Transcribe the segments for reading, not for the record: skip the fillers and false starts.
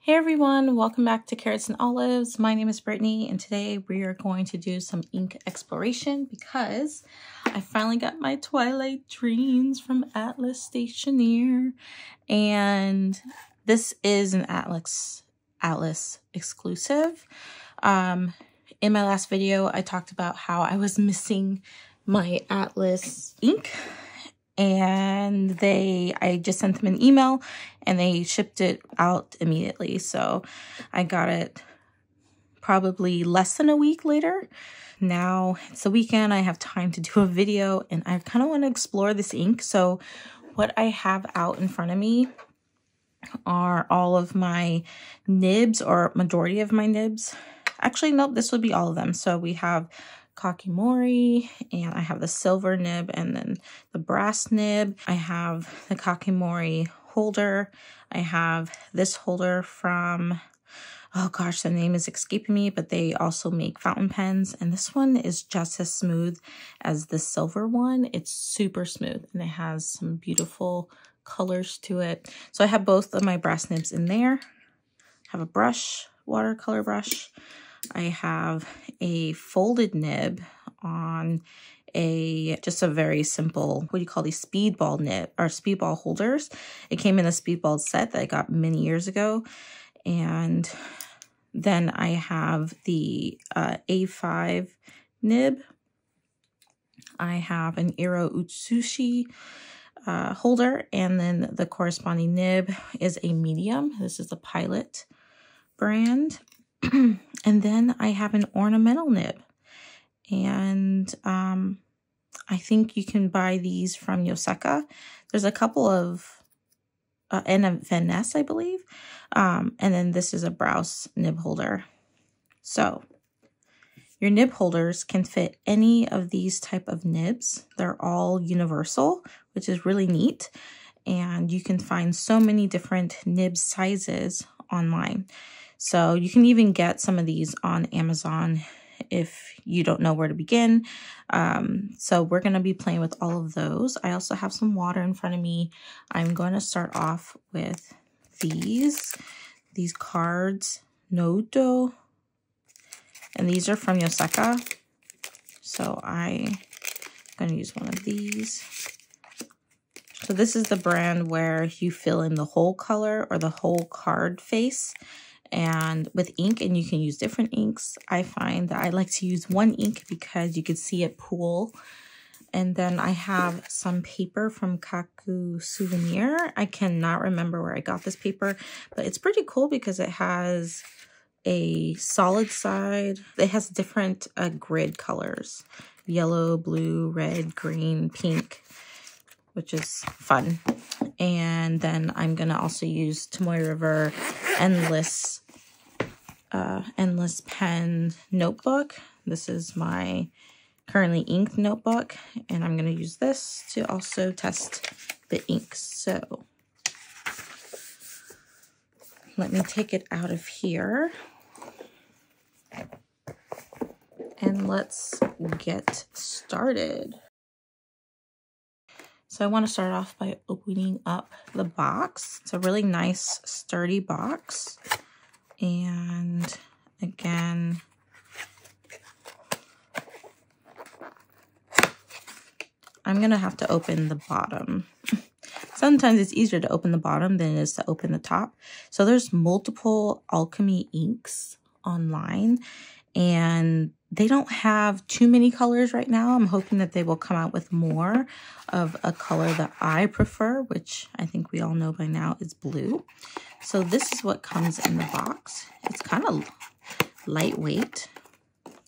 Hey everyone, welcome back to Carrots and Olives. My name is Brittany and today we are going to do some ink exploration because I finally got my Twilight Dreams from Atlas Stationery, and this is an Atlas exclusive. In my last video I talked about how I was missing my Atlas ink, and I just sent them an email and they shipped it out immediately. So I got it probably less than a week later. Now it's the weekend, I have time to do a video and I kind of want to explore this ink. So what I have out in front of me are all of my nibs, or majority of my nibs. Actually, nope, this would be all of them. So we have Kakimori, and I have the silver nib and then the brass nib. I have the Kakimori holder. I have this holder from, oh gosh, the name is escaping me, but they also make fountain pens, and this one is just as smooth as the silver one. It's super smooth and it has some beautiful colors to it. So I have both of my brass nibs in there. I have a brush, watercolor brush. I have a folded nib on just a very simple, what do you call these, speedball nib or speedball holders. It came in a speedball set that I got many years ago. And then I have the A5 nib. I have an Iro Utsushi holder, and then the corresponding nib is a medium. This is a Pilot brand. And then I have an ornamental nib, and I think you can buy these from Yoseka. There's a couple of, and a Van Ness, I believe. And then this is a Browse nib holder. So your nib holders can fit any of these type of nibs. They're all universal, which is really neat. And you can find so many different nib sizes online. So you can even get some of these on Amazon if you don't know where to begin. So we're going to be playing with all of those. I also have some water in front of me. I'm going to start off with these cards, Noto, and these are from Yoseka. So I'm going to use one of these. So this is the brand where you fill in the whole color or the whole card face, and with ink, and you can use different inks. I find that I like to use one ink because you can see it pool. And then I have some paper from Kaku Souvenir. I cannot remember where I got this paper, but it's pretty cool because it has a solid side. It has different grid colors: yellow, blue, red, green, pink, which is fun. And then I'm gonna also use Tomoe River Endless Pen notebook. This is my currently inked notebook, and I'm gonna use this to also test the inks. So let me take it out of here and let's get started. So I want to start off by opening up the box. It's a really nice, sturdy box. And again, I'm going to have to open the bottom. Sometimes it's easier to open the bottom than it is to open the top. So there's multiple Alchemy inks online, and they don't have too many colors right now. I'm hoping that they will come out with more of a color that I prefer, which I think we all know by now is blue. So this is what comes in the box. It's kind of lightweight.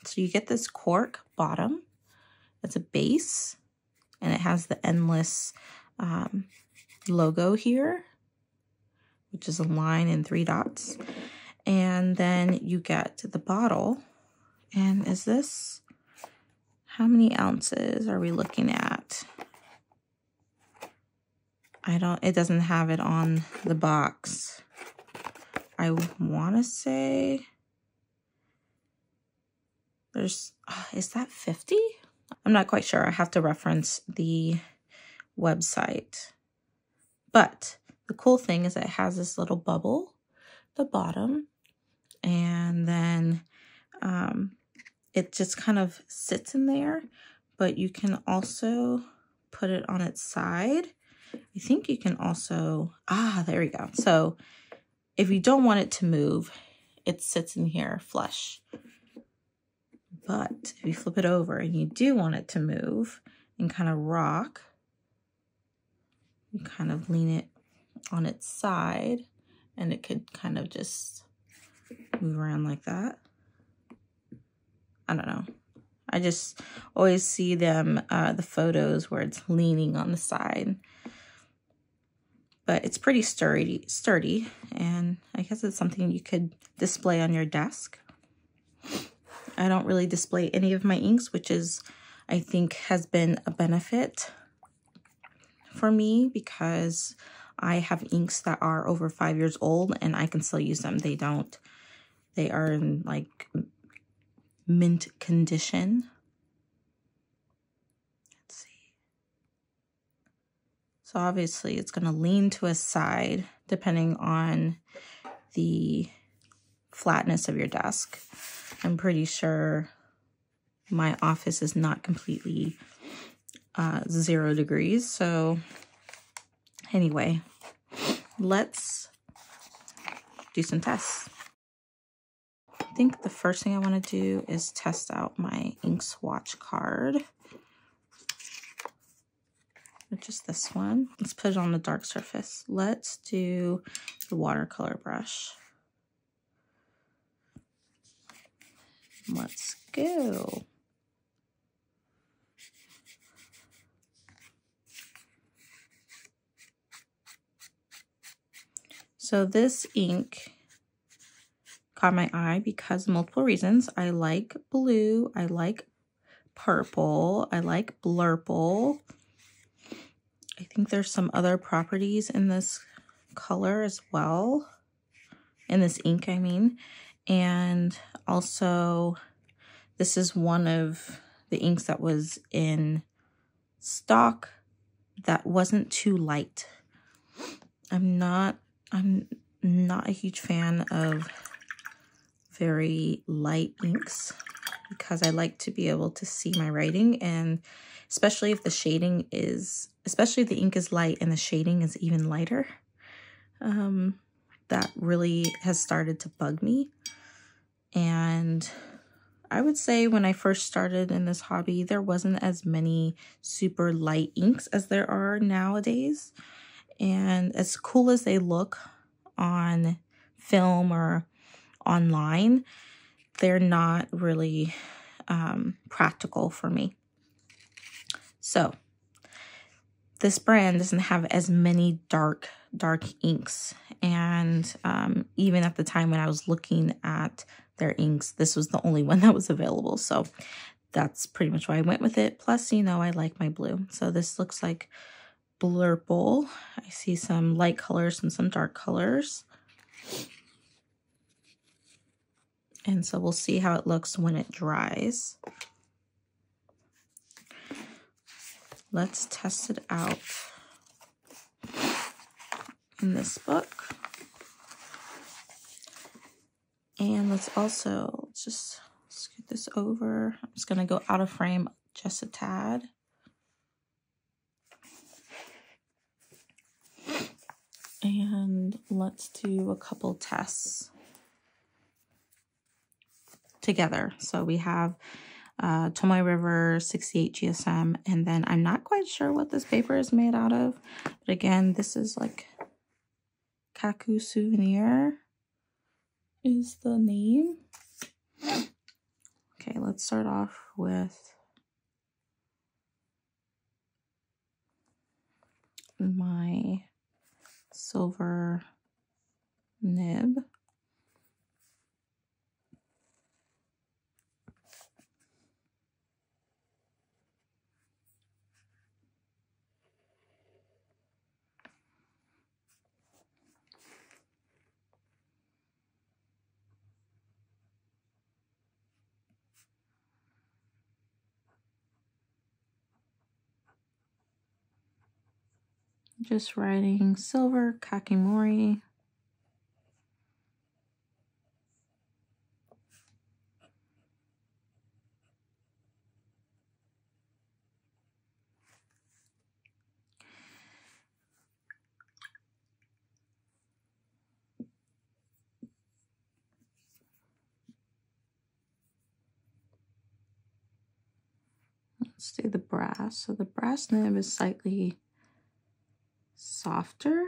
So you get this cork bottom. It's a base, and it has the Endless logo here, which is a line and 3 dots. And then you get the bottle. And is this, how many ounces are we looking at? It doesn't have it on the box. I want to say is that 50? I'm not quite sure. I have to reference the website. But the cool thing is that it has this little bubble the bottom, and then it just kind of sits in there, but you can also put it on its side. I think you can also, there we go. So if you don't want it to move, it sits in here flush. But if you flip it over and you do want it to move and kind of rock, you kind of lean it on its side and it could kind of just move around like that. I don't know. I just always see them, the photos where it's leaning on the side. But it's pretty sturdy, and I guess it's something you could display on your desk. I don't really display any of my inks, which is, I think, has been a benefit for me because I have inks that are over 5 years old and I can still use them. They are in like mint condition. Let's see. So obviously it's going to lean to a side depending on the flatness of your desk. I'm pretty sure my office is not completely 0 degrees. So anyway, let's do some tests. I think the first thing I want to do is test out my ink swatch card. Just this one. Let's put it on the dark surface. Let's do the watercolor brush. Let's go. So this ink caught my eye because of multiple reasons. I like blue, I like purple, I like blurple. I think there's some other properties in this color as well. In this ink, I mean. And also, this is one of the inks that was in stock that wasn't too light. I'm not a huge fan of very light inks because I like to be able to see my writing, and especially if the shading is, especially if the ink is light and the shading is even lighter. That really has started to bug me. And I would say when I first started in this hobby, there wasn't as many super light inks as there are nowadays. And as cool as they look on film or online, they're not really practical for me. So this brand doesn't have as many dark inks. And even at the time when I was looking at their inks, this was the only one that was available. So that's pretty much why I went with it. Plus, you know, I like my blue. So this looks like blurple. I see some light colors and some dark colors. And so we'll see how it looks when it dries. Let's test it out in this book. And let's just scoot this over. I'm just gonna go out of frame just a tad. And let's do a couple tests together. So we have Tomoe River 68 GSM, and then I'm not quite sure what this paper is made out of, but again, this is like Kaku Souvenir is the name. Okay, let's start off with my silver nib. Just writing silver kakimori. let's do the brass. So the brass nib is slightly softer.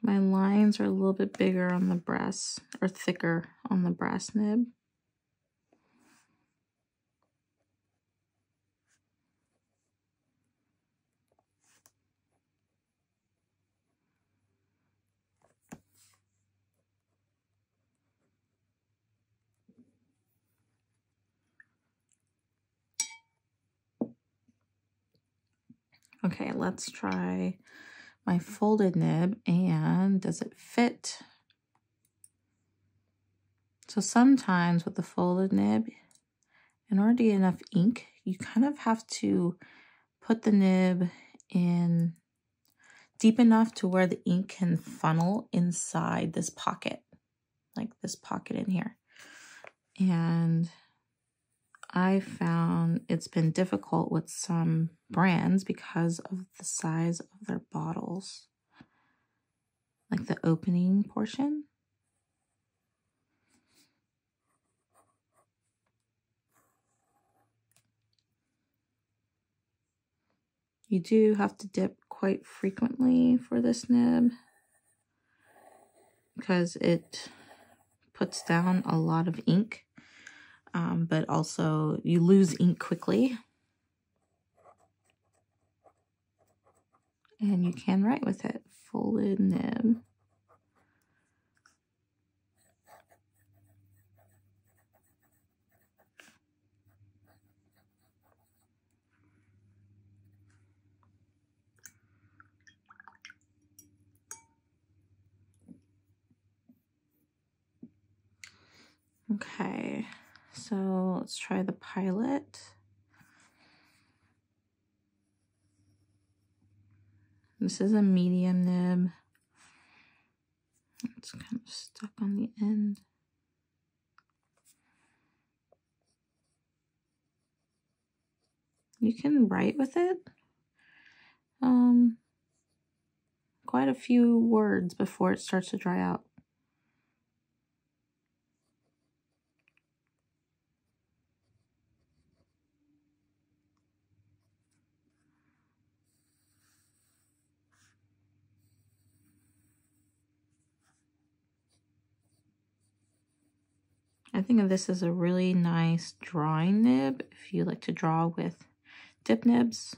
My lines are a little bit bigger on the brass, or thicker on the brass nib. Okay, let's try my folded nib, and does it fit? So sometimes with the folded nib, in order to get enough ink, you kind of have to put the nib in deep enough to where the ink can funnel inside this pocket, like this pocket in here. And I found it's been difficult with some brands because of the size of their bottles, like the opening portion. You do have to dip quite frequently for this nib because it puts down a lot of ink, but also you lose ink quickly. And you can write with it. Folded nib. Okay, so let's try the Pilot. This is a medium nib. It's kind of stuck on the end. You can write with it. Quite a few words before it starts to dry out. I think of this as a really nice drawing nib if you like to draw with dip nibs.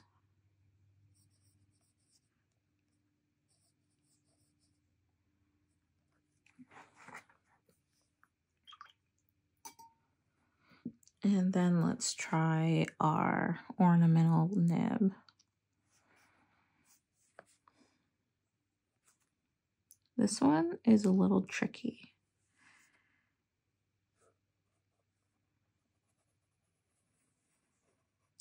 And then let's try our ornamental nib. This one is a little tricky.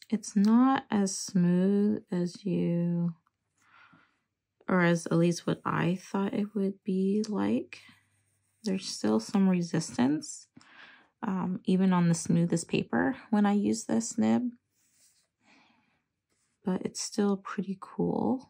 It's not as smooth as you, or as at least what I thought it would be like. There's still some resistance, even on the smoothest paper when I use this nib, but it's still pretty cool.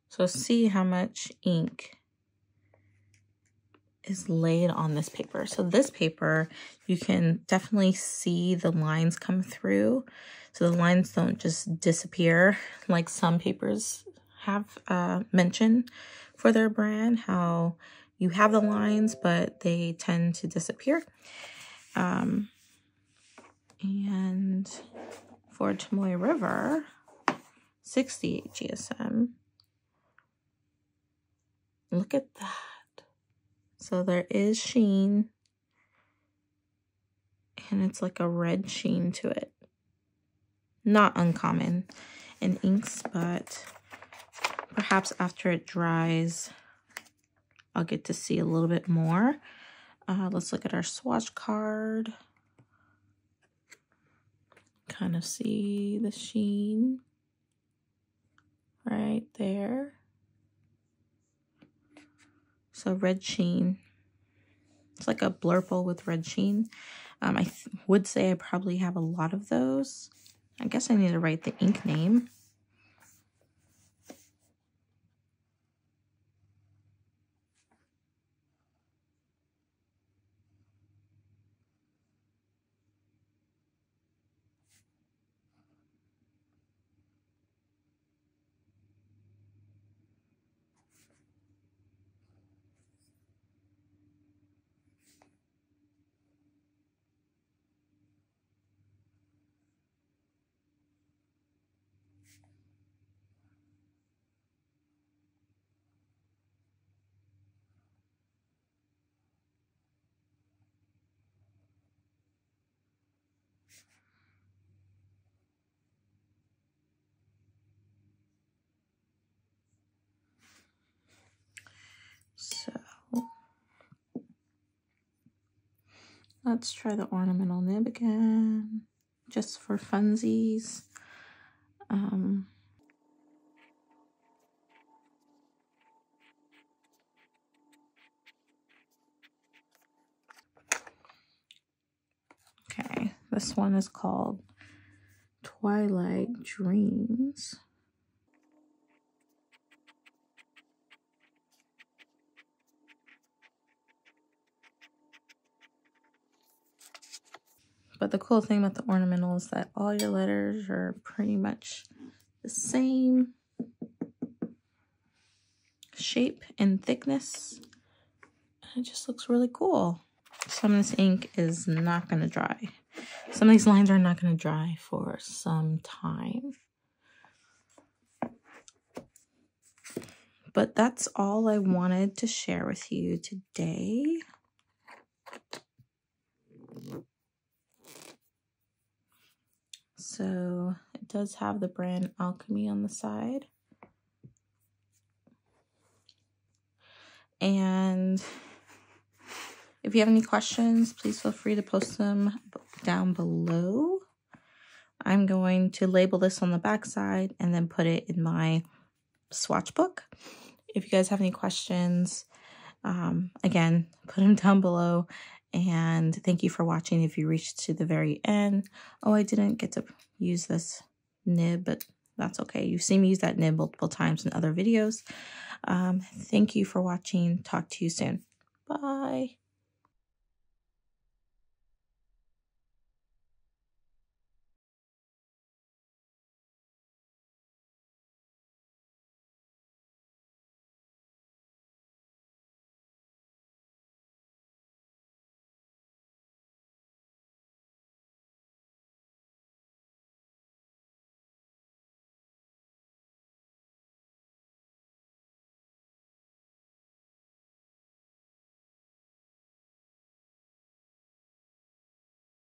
So see how much ink is laid on this paper. So this paper, you can definitely see the lines come through. So the lines don't just disappear like some papers have mentioned for their brand, how you have the lines, but they tend to disappear. And for Chamoy River, 68 GSM. Look at that. So there is sheen, and it's like a red sheen to it. Not uncommon in inks, but perhaps after it dries, I'll get to see a little bit more. Let's look at our swatch card. Kind of see the sheen right there. So red sheen. It's like a blurple with red sheen. I would say I probably have a lot of those. I guess I need to write the ink name. So let's try the ornamental nib again, just for funsies. Okay, this one is called Twilight Dreams. But the cool thing about the ornamental is that all your letters are pretty much the same shape and thickness. It just looks really cool. Some of this ink is not going to dry. Some of these lines are not going to dry for some time. But that's all I wanted to share with you today. So it does have the brand Alchemy on the side. And if you have any questions, please feel free to post them down below. I'm going to label this on the back side and then put it in my swatch book. If you guys have any questions, again, put them down below. And thank you for watching if you reached to the very end. Oh, I didn't get to use this nib, but that's okay. You've seen me use that nib multiple times in other videos. Thank you for watching. Talk to you soon. Bye.